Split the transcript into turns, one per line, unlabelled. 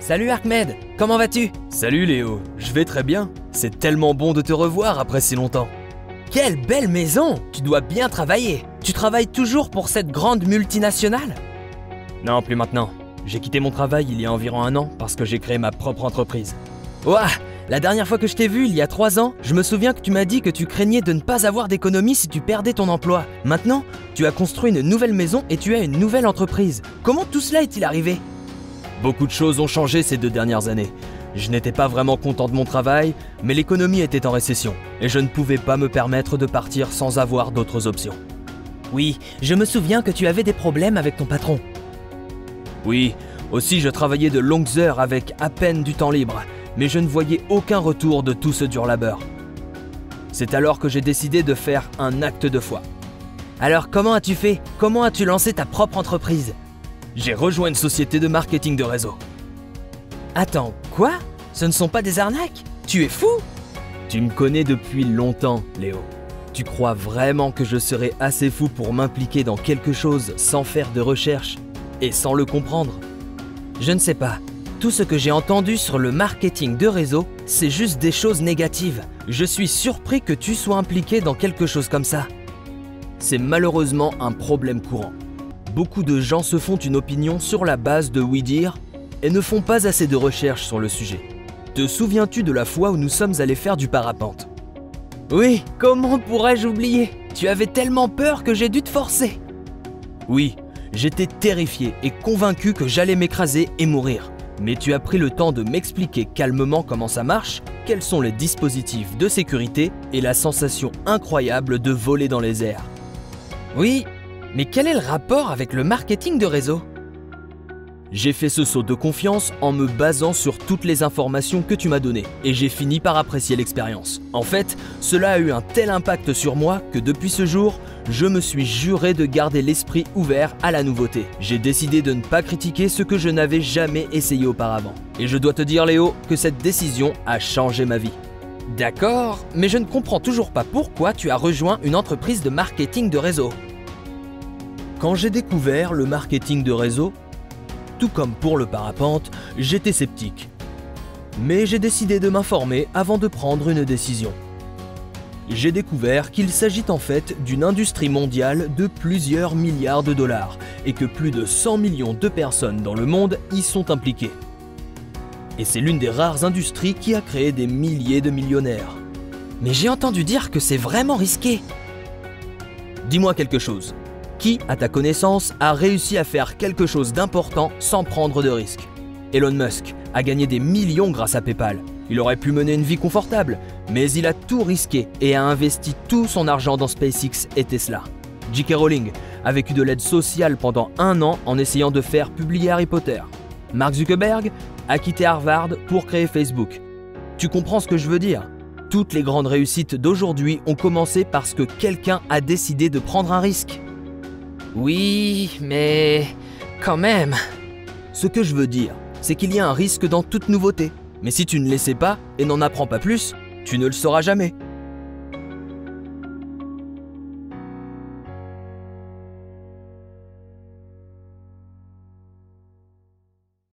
Salut Ahmed, comment vas-tu?
Salut Léo, je vais très bien. C'est tellement bon de te revoir après si longtemps.
Quelle belle maison! Tu dois bien travailler. Tu travailles toujours pour cette grande multinationale?
Non, plus maintenant. J'ai quitté mon travail il y a environ 1 an parce que j'ai créé ma propre entreprise.
Ouah! La dernière fois que je t'ai vu, il y a 3 ans, je me souviens que tu m'as dit que tu craignais de ne pas avoir d'économie si tu perdais ton emploi. Maintenant, tu as construit une nouvelle maison et tu as une nouvelle entreprise. Comment tout cela est-il arrivé?
Beaucoup de choses ont changé ces 2 dernières années. Je n'étais pas vraiment content de mon travail, mais l'économie était en récession et je ne pouvais pas me permettre de partir sans avoir d'autres options.
Oui, je me souviens que tu avais des problèmes avec ton patron.
Oui, aussi je travaillais de longues heures avec à peine du temps libre, mais je ne voyais aucun retour de tout ce dur labeur. C'est alors que j'ai décidé de faire un acte de foi.
Alors comment as-tu fait? Comment as-tu lancé ta propre entreprise?
J'ai rejoint une société de marketing de réseau.
Attends, quoi? Ce ne sont pas des arnaques? Tu es fou?
Tu me connais depuis longtemps, Léo. Tu crois vraiment que je serais assez fou pour m'impliquer dans quelque chose sans faire de recherche et sans le comprendre?
Je ne sais pas. Tout ce que j'ai entendu sur le marketing de réseau, c'est juste des choses négatives. Je suis surpris que tu sois impliqué dans quelque chose comme ça.
C'est malheureusement un problème courant. Beaucoup de gens se font une opinion sur la base de oui-dire et ne font pas assez de recherches sur le sujet. Te souviens-tu de la fois où nous sommes allés faire du parapente?
Oui, comment pourrais-je oublier? Tu avais tellement peur que j'ai dû te forcer.
Oui, j'étais terrifié et convaincu que j'allais m'écraser et mourir. Mais tu as pris le temps de m'expliquer calmement comment ça marche, quels sont les dispositifs de sécurité et la sensation incroyable de voler dans les airs.
Oui, mais quel est le rapport avec le marketing de réseau?
J'ai fait ce saut de confiance en me basant sur toutes les informations que tu m'as données et j'ai fini par apprécier l'expérience. En fait, cela a eu un tel impact sur moi que depuis ce jour, je me suis juré de garder l'esprit ouvert à la nouveauté. J'ai décidé de ne pas critiquer ce que je n'avais jamais essayé auparavant. Et je dois te dire Léo que cette décision a changé ma vie.
D'accord, mais je ne comprends toujours pas pourquoi tu as rejoint une entreprise de marketing de réseau.
Quand j'ai découvert le marketing de réseau, tout comme pour le parapente, j'étais sceptique. Mais j'ai décidé de m'informer avant de prendre une décision. J'ai découvert qu'il s'agit en fait d'une industrie mondiale de plusieurs milliards de dollars et que plus de 100 millions de personnes dans le monde y sont impliquées. Et c'est l'une des rares industries qui a créé des milliers de millionnaires.
Mais j'ai entendu dire que c'est vraiment risqué.
Dis-moi quelque chose. Qui, à ta connaissance, a réussi à faire quelque chose d'important sans prendre de risque? Elon Musk a gagné des millions grâce à PayPal. Il aurait pu mener une vie confortable, mais il a tout risqué et a investi tout son argent dans SpaceX et Tesla. J.K. Rowling a vécu de l'aide sociale pendant 1 an en essayant de faire publier Harry Potter. Mark Zuckerberg a quitté Harvard pour créer Facebook. Tu comprends ce que je veux dire? Toutes les grandes réussites d'aujourd'hui ont commencé parce que quelqu'un a décidé de prendre un risque.
Oui, mais quand même.
Ce que je veux dire, c'est qu'il y a un risque dans toute nouveauté. Mais si tu ne l'essaies pas et n'en apprends pas plus, tu ne le sauras jamais.